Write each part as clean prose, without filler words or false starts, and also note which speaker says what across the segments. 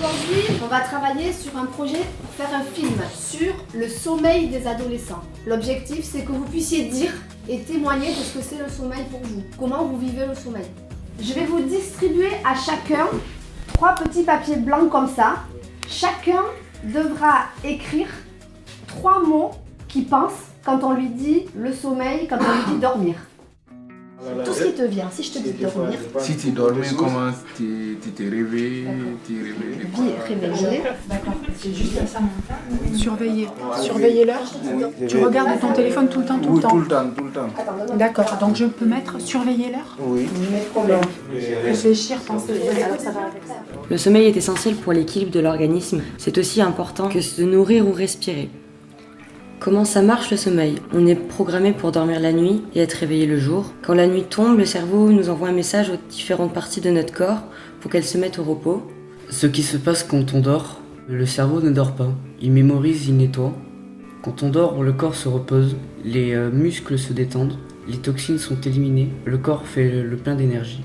Speaker 1: Aujourd'hui, on va travailler sur un projet pour faire un film sur le sommeil des adolescents. L'objectif, c'est que vous puissiez dire et témoigner de ce que c'est le sommeil pour vous. Comment vous vivez le sommeil. Je vais vous distribuer à chacun 3 petits papiers blancs comme ça. Chacun devra écrire 3 mots qu'il pense quand on lui dit le sommeil, quand on lui dit dormir. Tout ce qui te vient, si je te dis dormir.
Speaker 2: Si tu dormais, comment tu te réveilles,
Speaker 1: Réveiller.
Speaker 3: D'accord, c'est juste ça. Surveiller. Surveiller l'heure. Tu regardes ton téléphone tout le temps,
Speaker 2: Oui, tout le temps.
Speaker 3: D'accord, donc je peux mettre surveiller l'heure.
Speaker 2: Oui.
Speaker 3: Réfléchir, penser. Alors ça va avec ça.
Speaker 4: Le sommeil est essentiel pour l'équilibre de l'organisme. C'est aussi important que se nourrir ou respirer. Comment ça marche le sommeil? On est programmé pour dormir la nuit et être réveillé le jour. Quand la nuit tombe, le cerveau nous envoie un message aux différentes parties de notre corps pour qu'elles se mettent au repos.
Speaker 5: Ce qui se passe quand on dort, le cerveau ne dort pas. Il mémorise, il nettoie. Quand on dort, le corps se repose, les muscles se détendent, les toxines sont éliminées, le corps fait le plein d'énergie.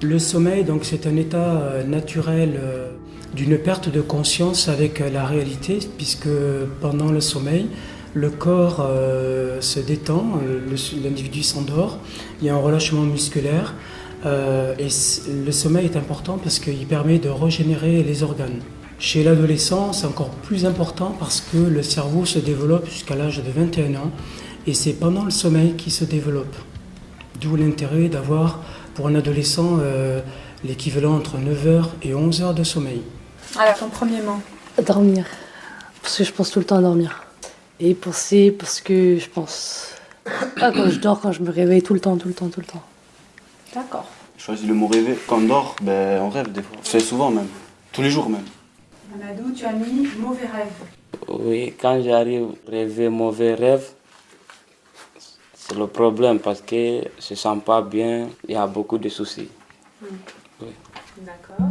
Speaker 6: Le sommeil, donc, c'est un état naturel d'une perte de conscience avec la réalité, puisque pendant le sommeil, le corps se détend, l'individu s'endort, il y a un relâchement musculaire et le sommeil est important parce qu'il permet de régénérer les organes. Chez l'adolescent, c'est encore plus important parce que le cerveau se développe jusqu'à l'âge de 21 ans et c'est pendant le sommeil qu'il se développe. D'où l'intérêt d'avoir pour un adolescent l'équivalent entre 9 heures et 11 heures de sommeil.
Speaker 3: Alors, ton premier mot.
Speaker 7: Dormir. Parce que je pense tout le temps à dormir. Et penser parce que je pense quand je dors, quand je me réveille tout le temps.
Speaker 3: D'accord.
Speaker 8: Je choisis le mot rêver. Quand on dort, on rêve des fois. C'est souvent même. Tous les jours même.
Speaker 3: Amadou, tu as mis mauvais rêve.
Speaker 9: Oui, quand j'arrive à rêver mauvais rêve, c'est le problème parce que je ne sens pas bien, il y a beaucoup de soucis. Oui.
Speaker 3: D'accord.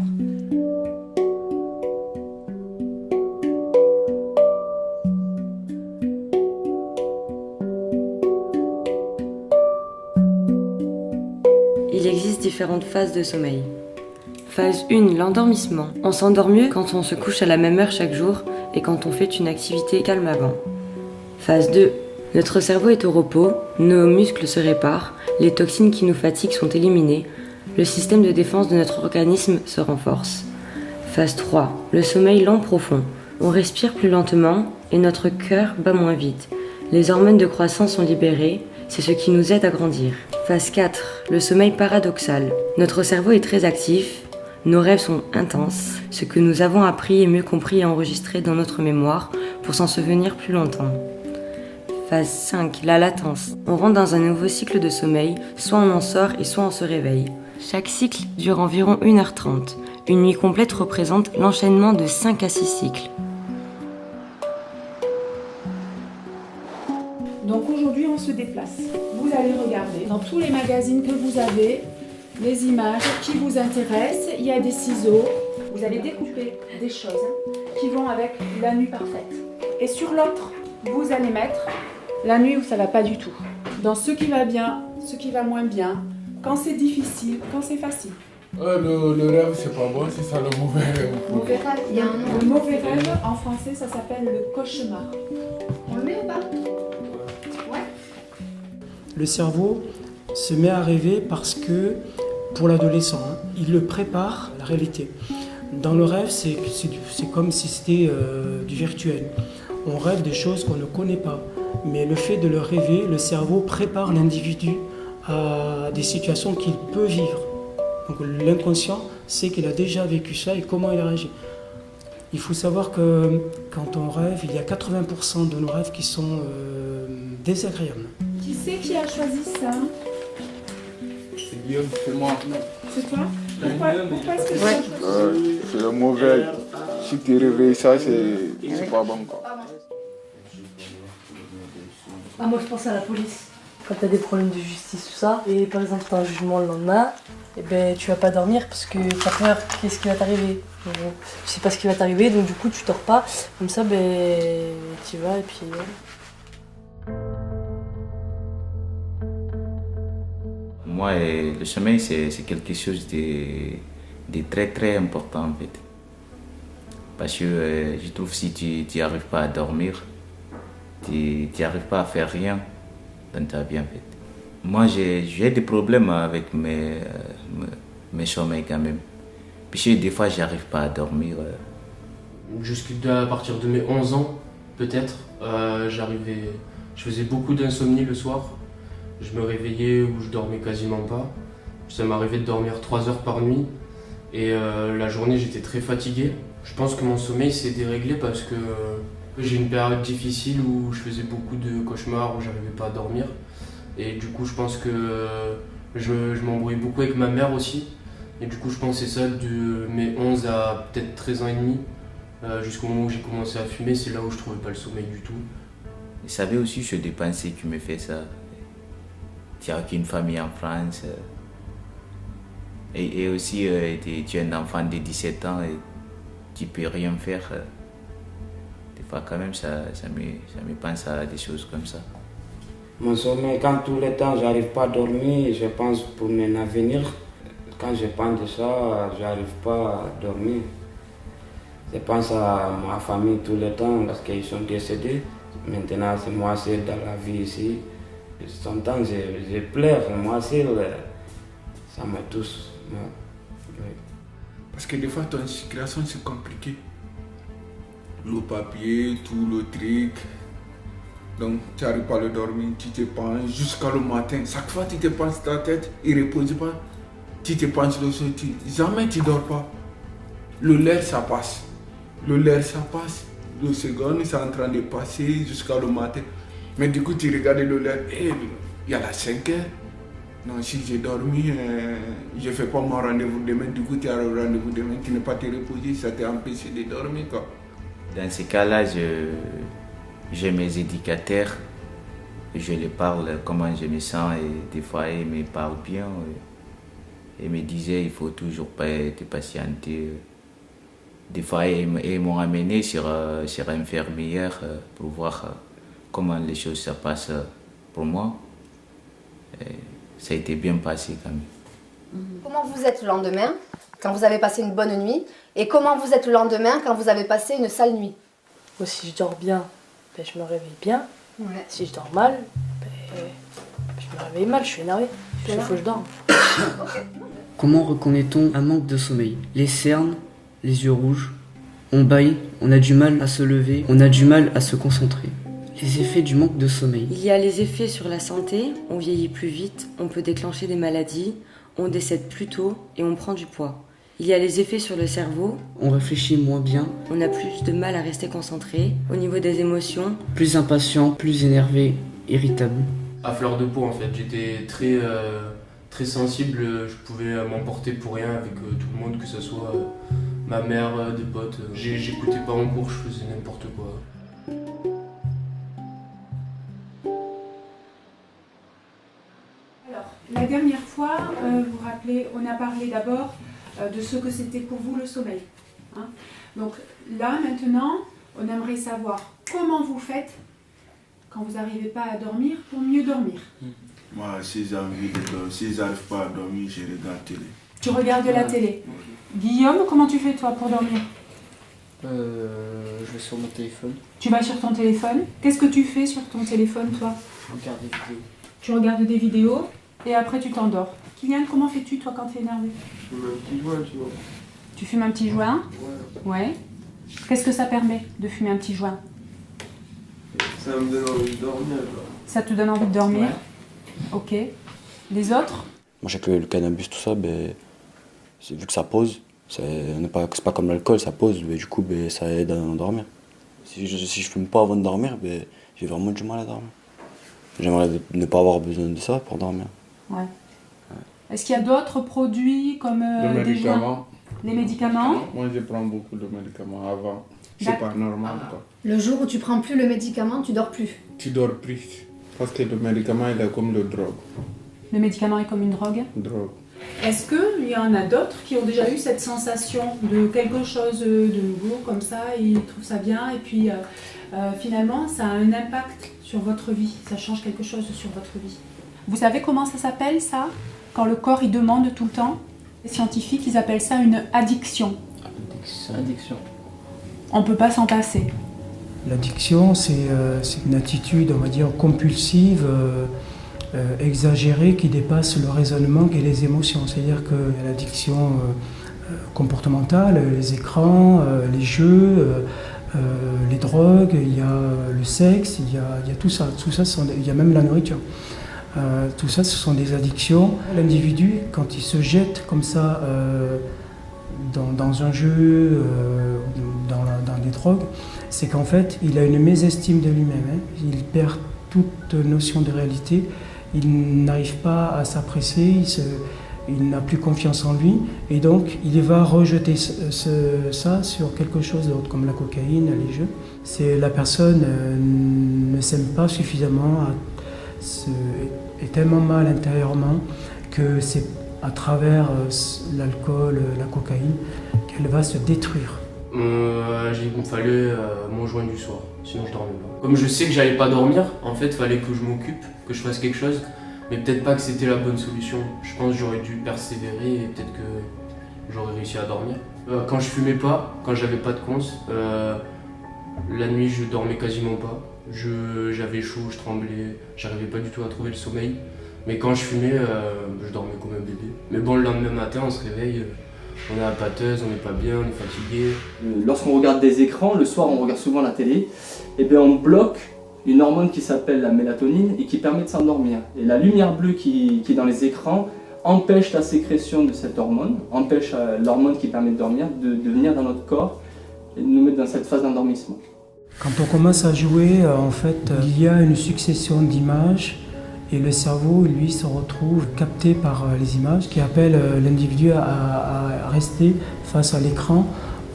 Speaker 4: Il existe différentes phases de sommeil. Phase 1, l'endormissement. On s'endort mieux quand on se couche à la même heure chaque jour et quand on fait une activité calme avant. Phase 2, notre cerveau est au repos, nos muscles se réparent, les toxines qui nous fatiguent sont éliminées, le système de défense de notre organisme se renforce. Phase 3, le sommeil lent profond. On respire plus lentement et notre cœur bat moins vite. Les hormones de croissance sont libérées, c'est ce qui nous aide à grandir. Phase 4, le sommeil paradoxal. Notre cerveau est très actif, nos rêves sont intenses, ce que nous avons appris est mieux compris et enregistré dans notre mémoire pour s'en souvenir plus longtemps. Phase 5, la latence. On rentre dans un nouveau cycle de sommeil, soit on en sort et soit on se réveille. Chaque cycle dure environ 1h30. Une nuit complète représente l'enchaînement de 5 à 6 cycles.
Speaker 3: Donc aujourd'hui, on se déplace. Vous allez regarder dans tous les magazines que vous avez, les images qui vous intéressent. Il y a des ciseaux. Vous allez découper des choses qui vont avec la nuit parfaite. Et sur l'autre, vous allez mettre la nuit où ça va pas du tout. Dans ce qui va bien, ce qui va moins bien, quand c'est difficile, quand c'est facile.
Speaker 2: Le rêve, c'est pas bon, c'est ça le mauvais rêve.
Speaker 1: Mauvais rêve, il y a un nom.
Speaker 3: Le mauvais rêve, en français, ça s'appelle le cauchemar.
Speaker 1: On le met ou pas?
Speaker 6: Le cerveau se met à rêver parce que, pour l'adolescent, il le prépare à la réalité. Dans le rêve, c'est comme si c'était du virtuel. On rêve des choses qu'on ne connaît pas. Mais le fait de le rêver, le cerveau prépare l'individu à des situations qu'il peut vivre. Donc l'inconscient sait qu'il a déjà vécu ça et comment il a réagi. Il faut savoir que quand on rêve, il y a 80% de nos rêves qui sont désagréables.
Speaker 3: Qui c'est qui a choisi ça?
Speaker 2: C'est Guillaume, c'est moi.
Speaker 3: C'est toi? Pourquoi est-ce que tu as choisi?
Speaker 2: C'est le mauvais. Si tu réveilles ça, c'est pas bon quoi.
Speaker 7: Ah, moi je pense à la police. Quand t'as des problèmes de justice, tout ça, et par exemple t'as un jugement le lendemain, et ben tu vas pas dormir parce que t'as peur, qu'est-ce qui va t'arriver. Tu sais pas ce qui va t'arriver, donc du coup tu dors pas. Comme ça, tu vas et puis...
Speaker 10: Moi, le sommeil, c'est quelque chose de très très important en fait. Parce que je trouve que si tu n'y arrives pas à dormir, tu n'arrives pas à faire rien dans ta vie en fait. Moi j'ai des problèmes avec mes sommeils quand même. Puis des fois j'arrive pas à dormir.
Speaker 11: Jusqu'à partir de mes 11 ans, peut-être, je faisais beaucoup d'insomnie le soir. Je me réveillais ou je dormais quasiment pas. Ça m'arrivait de dormir 3 heures par nuit. Et la journée, j'étais très fatigué. Je pense que mon sommeil s'est déréglé parce que j'ai une période difficile où je faisais beaucoup de cauchemars, où j'arrivais pas à dormir. Et du coup, je pense que je m'embrouillais beaucoup avec ma mère aussi. Et du coup, je pense que c'est ça, de mes 11 à peut-être 13 ans et demi, jusqu'au moment où j'ai commencé à fumer, c'est là où je trouvais pas le sommeil du tout.
Speaker 10: Vous savez aussi, je des pensées qui me fait ça. Tu n'as aucune famille en France. Et aussi, tu es un enfant de 17 ans et tu peux rien faire. Des fois, quand même, ça me pense à des choses comme ça.
Speaker 9: Mon sommeil, quand tout le temps j'arrive pas à dormir, je pense pour mon avenir. Quand je pense de ça, j'arrive pas à dormir. Je pense à ma famille tout le temps parce qu'ils sont décédés. Maintenant, c'est moi seul dans la vie ici. Sometimes je pleure, moi seul, ça me touche. Oui.
Speaker 2: Parce que des fois, ton situation, c'est compliqué. Le papier, tout le truc. Donc, tu n'arrives pas à le dormir, tu te penches jusqu'à le matin. Chaque fois, tu te penches ta tête, il ne repose pas. Tu te penches le sol, jamais tu ne dors pas. Le l'air, ça passe. Le l'air, ça passe. Le second, c'est en train de passer jusqu'à le matin. Mais du coup, tu regardes le l'air, et il y a la 5 heures. Non, si j'ai dormi, je ne fais pas mon rendez-vous demain. Du coup, tu as le rendez-vous demain, tu n'es pas te reposer, ça t'a empêché de dormir, quoi.
Speaker 10: Dans ces cas-là, j'ai mes éducateurs, je les parle comment je me sens et des fois ils me parlent bien. Ils me disaient il faut toujours pas te patienter. Des fois ils m'ont amené sur infirmière pour voir comment les choses se passent pour moi. Et ça a été bien passé quand même.
Speaker 1: Comment vous êtes le lendemain quand vous avez passé une bonne nuit et comment vous êtes le lendemain quand vous avez passé une sale nuit?
Speaker 7: Moi, si je dors bien, ben, je me réveille bien.
Speaker 1: Ouais.
Speaker 7: Si je dors mal, ben, je me réveille mal, je suis énervée. Il faut que je dorme.
Speaker 5: Comment reconnaît-on un manque de sommeil? Les cernes, les yeux rouges, on bâille, on a du mal à se lever, on a du mal à se concentrer. Les effets du manque de sommeil.
Speaker 4: Il y a les effets sur la santé, on vieillit plus vite, on peut déclencher des maladies, on décède plus tôt et on prend du poids. Il y a les effets sur le cerveau,
Speaker 5: On réfléchit moins bien,
Speaker 4: on a plus de mal à rester concentré. Au niveau des émotions,
Speaker 5: plus impatient, plus énervé, irritable.
Speaker 11: À fleur de peau en fait, j'étais très sensible, je pouvais m'emporter pour rien avec tout le monde, que ce soit ma mère, des potes. J'écoutais pas en cours, je faisais n'importe quoi.
Speaker 3: Alors, la dernière fois, vous vous rappelez, on a parlé d'abord de ce que c'était pour vous le sommeil. Hein. Donc là, maintenant, on aimerait savoir comment vous faites quand vous n'arrivez pas à dormir pour mieux dormir.
Speaker 2: Moi, si j'ai envie de dormir, si je n'arrive pas à dormir, je regarde la télé.
Speaker 3: Tu regardes la télé. Guillaume, comment tu fais toi pour dormir?
Speaker 5: Je vais sur mon téléphone,
Speaker 3: Tu vas sur ton téléphone. Qu'est-ce que tu fais sur ton téléphone, toi?
Speaker 5: je regarde des vidéos.
Speaker 3: Tu regardes des vidéos et après tu t'endors. Kylian, comment fais-tu toi quand tu es énervé?
Speaker 2: Je fume un petit joint, tu vois.
Speaker 3: Tu fumes un petit joint? Ouais. Qu'est-ce que ça permet de fumer un petit joint?
Speaker 2: Ça me donne envie de dormir, quoi.
Speaker 3: Ça te donne envie de dormir?
Speaker 5: Ouais.
Speaker 3: Ok. Les autres?
Speaker 8: Moi, je sais que le cannabis, tout ça, vu que ça pose, c'est pas comme l'alcool, ça pose, mais du coup, ça aide à endormir. Si je fume pas avant de dormir, j'ai vraiment du mal à dormir. J'aimerais ne pas avoir besoin de ça pour dormir.
Speaker 3: Ouais. Est-ce qu'il y a d'autres produits comme
Speaker 2: Les
Speaker 3: des joints?
Speaker 2: médicaments.
Speaker 3: Les médicaments?
Speaker 2: Moi, je prends beaucoup de médicaments avant. C'est
Speaker 3: D'accord.
Speaker 2: pas normal, quoi.
Speaker 1: Le jour où tu prends plus le médicament, tu dors plus.
Speaker 2: Tu dors plus. Parce que le médicament, il est comme le drogue.
Speaker 3: Le médicament est comme une drogue?
Speaker 2: Drogue.
Speaker 3: Est-ce qu'il y en a d'autres qui ont déjà eu cette sensation de quelque chose de nouveau comme ça, ils trouvent ça bien et puis finalement ça a un impact sur votre vie, ça change quelque chose sur votre vie? Vous savez comment ça s'appelle ça? Quand le corps il demande tout le temps? Les scientifiques ils appellent ça une addiction.
Speaker 5: Addiction.
Speaker 3: On ne peut pas s'en passer.
Speaker 6: L'addiction, c'est une attitude, on va dire, compulsive, exagérée, qui dépasse le raisonnement et les émotions. C'est-à-dire qu'il y a l'addiction comportementale, les écrans, les jeux, les drogues, il y a le sexe, il y a tout ça. Tout ça, il y a même la nourriture. Tout ça, ce sont des addictions. L'individu, quand il se jette comme ça dans un jeu, dans des drogues, c'est qu'en fait, il a une mésestime de lui-même. Hein. Il perd toute notion de réalité. Il n'arrive pas à s'apprécier. Il n'a plus confiance en lui. Et donc, il va rejeter ça sur quelque chose d'autre, comme la cocaïne, les jeux. La personne ne s'aime pas suffisamment, est tellement mal intérieurement que c'est à travers l'alcool, la cocaïne, qu'elle va se détruire.
Speaker 11: Il me fallait m'en joindre du soir, sinon je dormais pas. Comme je sais que j'allais pas dormir, en fait, il fallait que je m'occupe, que je fasse quelque chose, mais peut-être pas que c'était la bonne solution. Je pense que j'aurais dû persévérer et peut-être que j'aurais réussi à dormir. Quand je fumais pas, quand j'avais pas de cons, la nuit je dormais quasiment pas. J'avais chaud, je tremblais, j'arrivais pas du tout à trouver le sommeil. Mais quand je fumais, je dormais comme un bébé. Mais bon, le lendemain matin, on se réveille, on est à la pâteuse, on n'est pas bien, on est fatigué.
Speaker 12: Lorsqu'on regarde des écrans, le soir on regarde souvent la télé, et bien on bloque une hormone qui s'appelle la mélatonine et qui permet de s'endormir. Et la lumière bleue qui est dans les écrans empêche la sécrétion de cette hormone, empêche l'hormone qui permet de dormir de venir dans notre corps et de nous mettre dans cette phase d'endormissement.
Speaker 6: Quand on commence à jouer, en fait, il y a une succession d'images et le cerveau, lui, se retrouve capté par les images qui appellent l'individu à rester face à l'écran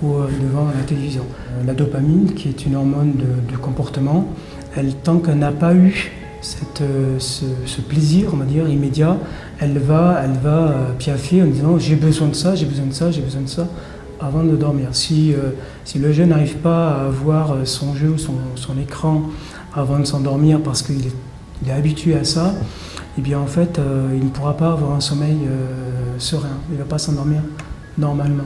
Speaker 6: ou devant la télévision. La dopamine, qui est une hormone de comportement, tant qu'elle n'a pas eu ce plaisir, on va dire, immédiat, elle va piaffer en disant j'ai besoin de ça, j'ai besoin de ça, j'ai besoin de ça, avant de dormir. Si le jeune n'arrive pas à voir son jeu ou son écran avant de s'endormir parce qu'il est habitué à ça, et bien en fait, il ne pourra pas avoir un sommeil serein. Il ne va pas s'endormir normalement.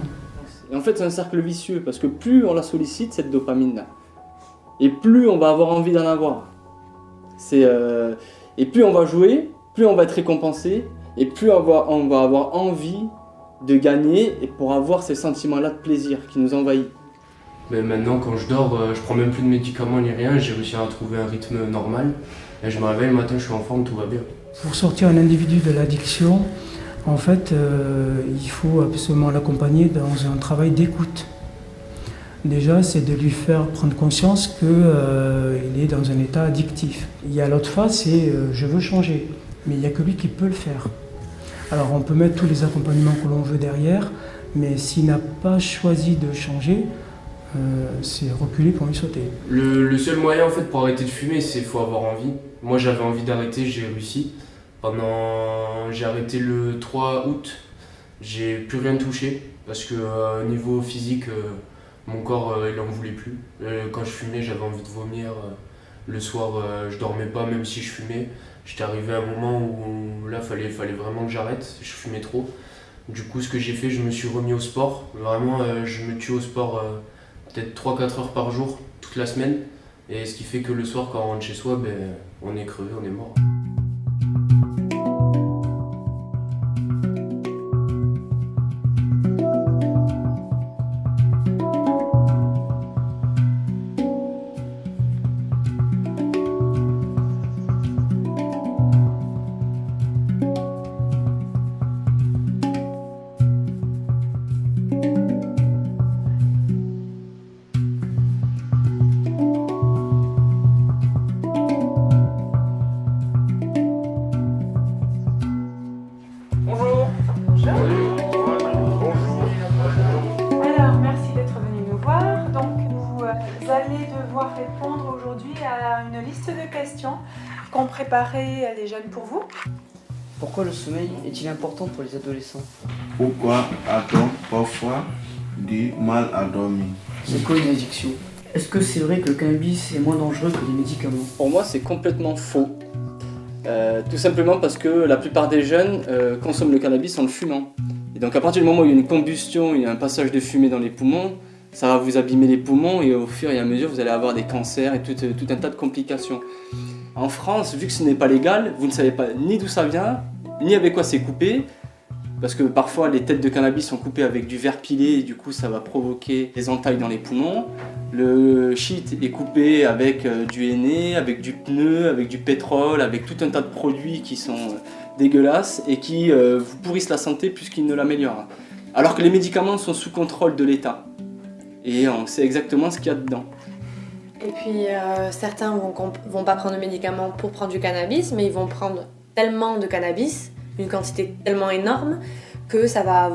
Speaker 12: Et en fait, c'est un cercle vicieux parce que plus on la sollicite, cette dopamine-là, et plus on va avoir envie d'en avoir. Et plus on va jouer, plus on va être récompensé, et plus on va avoir envie de gagner et pour avoir ces sentiments-là de plaisir qui nous envahissent.
Speaker 11: Mais maintenant, quand je dors, je prends même plus de médicaments ni rien, j'ai réussi à trouver un rythme normal. Et je me réveille le matin, je suis en forme, tout va bien.
Speaker 6: Pour sortir un individu de l'addiction, en fait, il faut absolument l'accompagner dans un travail d'écoute. Déjà, c'est de lui faire prendre conscience qu'il est dans un état addictif. Il y a l'autre phase, c'est je veux changer, mais il n'y a que lui qui peut le faire. Alors on peut mettre tous les accompagnements que l'on veut derrière, mais s'il n'a pas choisi de changer, c'est reculer pour lui sauter.
Speaker 11: Le seul moyen en fait pour arrêter de fumer, c'est qu'il faut avoir envie. Moi j'avais envie d'arrêter, j'ai réussi. J'ai arrêté le 3 août, j'ai plus rien touché parce que niveau physique, mon corps il en voulait plus. Quand je fumais, j'avais envie de vomir. Le soir, je dormais pas même si je fumais. J'étais arrivé à un moment où là, fallait vraiment que j'arrête, je fumais trop. Du coup, ce que j'ai fait, je me suis remis au sport. Vraiment, je me tue au sport peut-être 3-4 heures par jour, toute la semaine. Et ce qui fait que le soir, quand on rentre chez soi, on est crevé, on est mort.
Speaker 3: Alors, merci d'être venu nous voir. Donc, vous allez devoir répondre aujourd'hui à une liste de questions qu'ont préparées les jeunes pour vous.
Speaker 5: Pourquoi le sommeil est-il important pour les adolescents?
Speaker 13: Pourquoi a-t-on parfois du mal à dormir?
Speaker 5: C'est quoi une addiction? Est-ce que c'est vrai que le cannabis est moins dangereux que les médicaments?
Speaker 12: Pour moi, c'est complètement faux. Tout simplement parce que la plupart des jeunes consomment le cannabis en le fumant. Et donc à partir du moment où il y a une combustion, il y a un passage de fumée dans les poumons, ça va vous abîmer les poumons et au fur et à mesure vous allez avoir des cancers et tout un tas de complications. En France, vu que ce n'est pas légal, vous ne savez pas ni d'où ça vient, ni avec quoi c'est coupé, parce que parfois les têtes de cannabis sont coupées avec du verre pilé et du coup ça va provoquer des entailles dans les poumons. Le shit est coupé avec du henné, avec du pneu, avec du pétrole, avec tout un tas de produits qui sont dégueulasses et qui vous pourrissent la santé plus qu'ils ne l'améliorent. Alors que les médicaments sont sous contrôle de l'État et on sait exactement ce qu'il y a dedans.
Speaker 14: Et puis certains vont pas prendre de médicaments pour prendre du cannabis, mais ils vont prendre tellement de cannabis, une quantité tellement énorme, que ça va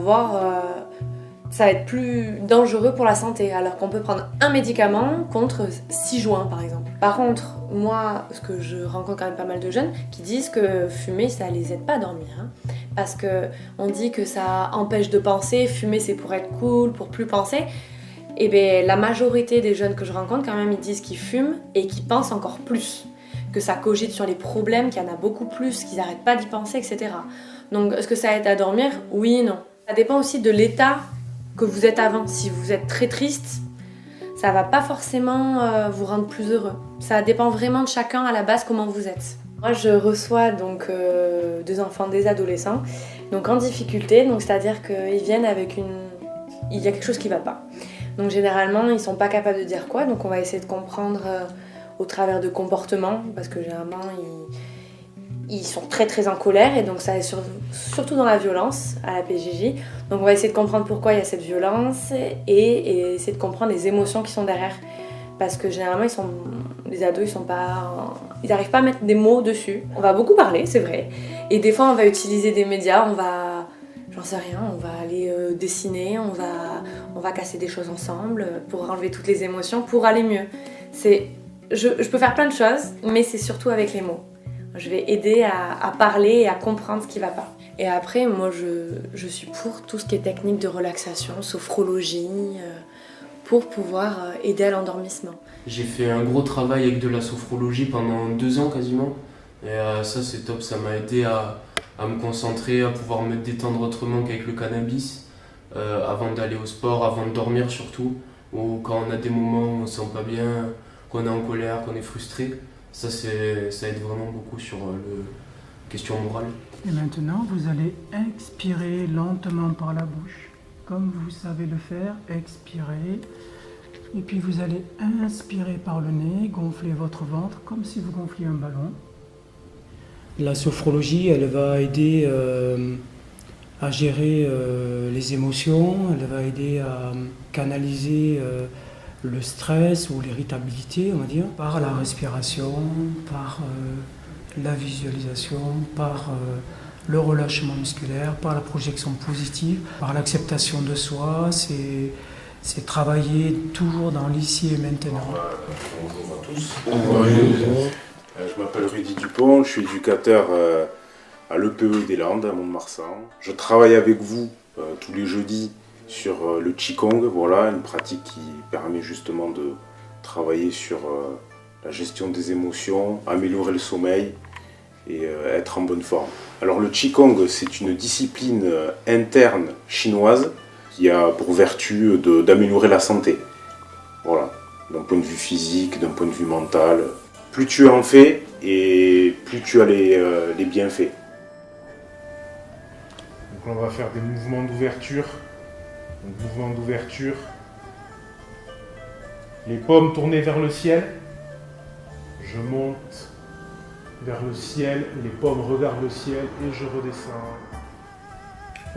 Speaker 14: être plus dangereux pour la santé, alors qu'on peut prendre un médicament contre 6 joints par exemple. Par contre, moi, ce que je rencontre quand même pas mal de jeunes qui disent que fumer ça les aide pas à dormir, hein, parce qu'on dit que ça empêche de penser, fumer c'est pour être cool, pour plus penser. Et bien la majorité des jeunes que je rencontre quand même ils disent qu'ils fument et qu'ils pensent encore plus, que ça cogite sur les problèmes, qu'il y en a beaucoup plus, qu'ils n'arrêtent pas d'y penser, etc. Donc est-ce que ça aide à dormir? Oui et non. Ça dépend aussi de l'état que vous êtes avant. Si vous êtes très triste, ça va pas forcément vous rendre plus heureux. Ça dépend vraiment de chacun à la base comment vous êtes. Moi je reçois donc des enfants, des adolescents, donc en difficulté, donc c'est-à-dire qu'ils viennent avec il y a quelque chose qui va pas. Donc généralement ils sont pas capables de dire quoi, donc on va essayer de comprendre au travers de comportements, parce que généralement ils sont très très en colère et donc ça est surtout dans la violence à la PJJ. Donc on va essayer de comprendre pourquoi il y a cette violence et essayer de comprendre les émotions qui sont derrière. Parce que généralement les ados ils n'arrivent pas à mettre des mots dessus. On va beaucoup parler, c'est vrai. Et des fois on va utiliser des médias, j'en sais rien, on va aller dessiner, on va casser des choses ensemble pour enlever toutes les émotions, pour aller mieux. Je peux faire plein de choses, mais c'est surtout avec les mots. Je vais aider à parler et à comprendre ce qui va pas. Et après, moi, je suis pour tout ce qui est technique de relaxation, sophrologie, pour pouvoir aider à l'endormissement.
Speaker 11: J'ai fait un gros travail avec de la sophrologie pendant 2 ans quasiment. Et ça, c'est top, ça m'a aidé à me concentrer, à pouvoir me détendre autrement qu'avec le cannabis, avant d'aller au sport, avant de dormir surtout, ou quand on a des moments où on ne se sent pas bien, qu'on est en colère, qu'on est frustré. Ça aide vraiment beaucoup sur la question morale.
Speaker 6: Et maintenant, vous allez expirer lentement par la bouche, comme vous savez le faire, expirer. Et puis vous allez inspirer par le nez, gonfler votre ventre comme si vous gonfliez un ballon. La sophrologie, elle va aider à gérer les émotions, elle va aider à canaliser le stress ou l'irritabilité, on va dire, par la respiration, par la visualisation, par le relâchement musculaire, par la projection positive, par l'acceptation de soi. C'est travailler toujours dans l'ici et maintenant.
Speaker 15: Bonjour à tous. Bonjour. Je m'appelle Rudy Dupont, je suis éducateur à l'EPE des Landes, à Mont-de-Marsan. Je travaille avec vous tous les jeudis sur le Qigong, voilà, une pratique qui permet justement de travailler sur la gestion des émotions, améliorer le sommeil et être en bonne forme. Alors le Qigong, c'est une discipline interne chinoise qui a pour vertu d'améliorer la santé. Voilà, d'un point de vue physique, d'un point de vue mental. Plus tu en fais et plus tu as les bienfaits. Donc on va faire des mouvements d'ouverture. Donc, mouvement d'ouverture. Les paumes tournées vers le ciel. Je monte vers le ciel, les paumes regardent le ciel et je redescends.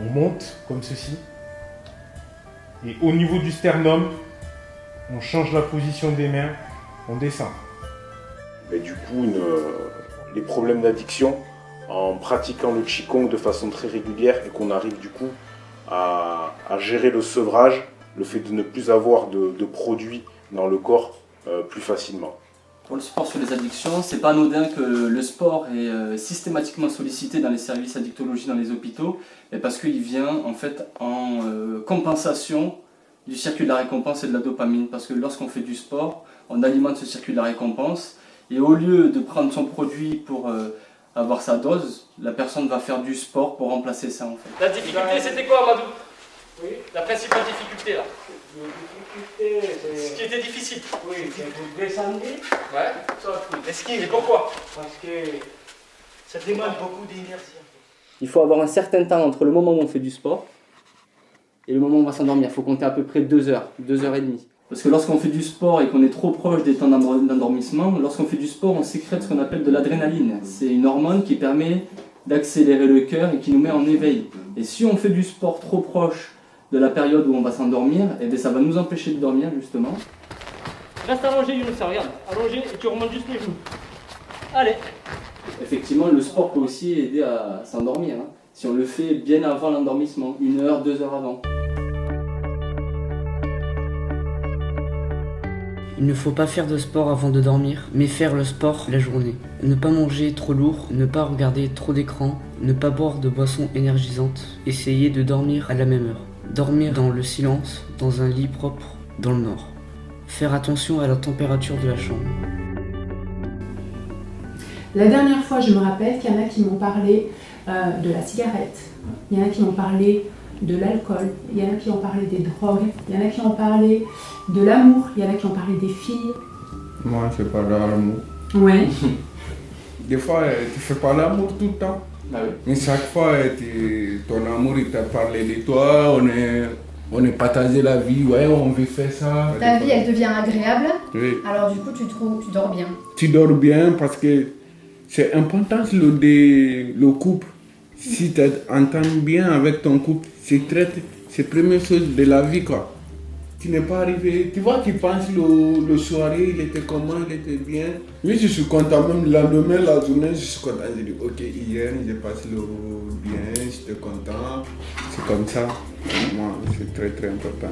Speaker 15: On monte comme ceci. Et au niveau du sternum, on change la position des mains, on descend. Et du coup, les problèmes d'addiction, en pratiquant le Qigong de façon très régulière et qu'on arrive du coup à gérer le sevrage, le fait de ne plus avoir de produits dans le corps plus facilement.
Speaker 12: Pour le sport sur les addictions, c'est pas anodin que le sport est systématiquement sollicité dans les services addictologie dans les hôpitaux, parce qu'il vient en fait en compensation du circuit de la récompense et de la dopamine. Parce que lorsqu'on fait du sport, on alimente ce circuit de la récompense, et au lieu de prendre son produit pour avoir sa dose, la personne va faire du sport pour remplacer ça en fait.
Speaker 16: La difficulté c'était quoi, Amadou? Oui. La principale difficulté là? Ce qui était difficile.
Speaker 17: Oui, c'est vous descendez.
Speaker 16: Ouais.
Speaker 17: L'esquive. Et pourquoi? Parce que ça demande beaucoup d'énergie.
Speaker 12: Il faut avoir un certain temps entre le moment où on fait du sport et le moment où on va s'endormir. Il faut compter à peu près 2 heures, 2 heures et demie. Parce que lorsqu'on fait du sport et qu'on est trop proche des temps d'endormissement, lorsqu'on fait du sport, on sécrète ce qu'on appelle de l'adrénaline. C'est une hormone qui permet d'accélérer le cœur et qui nous met en éveil. Et si on fait du sport trop proche de la période où on va s'endormir, eh bien ça va nous empêcher de dormir justement.
Speaker 16: Reste allongé, Younes, regarde. Allongé et tu remontes juste les genoux. Allez.
Speaker 12: Effectivement, le sport peut aussi aider à s'endormir. Hein. Si on le fait bien avant l'endormissement, 1 heure, 2 heures avant.
Speaker 5: Il ne faut pas faire de sport avant de dormir, mais faire le sport la journée. Ne pas manger trop lourd, ne pas regarder trop d'écran, ne pas boire de boissons énergisantes. Essayez de dormir à la même heure. Dormir dans le silence, dans un lit propre, dans le noir. Faire attention à la température de la chambre.
Speaker 3: La dernière fois, je me rappelle qu'il y en a qui m'ont parlé de la cigarette, il y en a qui m'ont parlé de l'alcool, il y en a qui ont parlé des drogues, il y en a qui ont parlé de l'amour, il y en a qui ont parlé des filles.
Speaker 2: Moi, je parle de l'amour.
Speaker 3: Ouais.
Speaker 2: Des fois, tu fais pas l'amour tout le temps.
Speaker 12: Ah oui.
Speaker 2: Mais chaque fois, ton amour, il t'a parlé de toi, on est partagé la vie, ouais, on veut faire ça.
Speaker 1: Ta vie, elle devient agréable.
Speaker 2: Oui.
Speaker 1: Alors du coup, tu dors bien.
Speaker 2: Tu dors bien parce que c'est important le couple. Si tu entends bien avec ton couple, c'est la première chose de la vie, quoi. Tu n'es pas arrivé, tu vois, tu penses le soirée, il était comment, il était bien. Oui, je suis content, même le lendemain, la journée, je suis content. Je dis, ok, hier, j'ai passé le bien, j'étais content. C'est comme ça. Pour moi, c'est très, très important.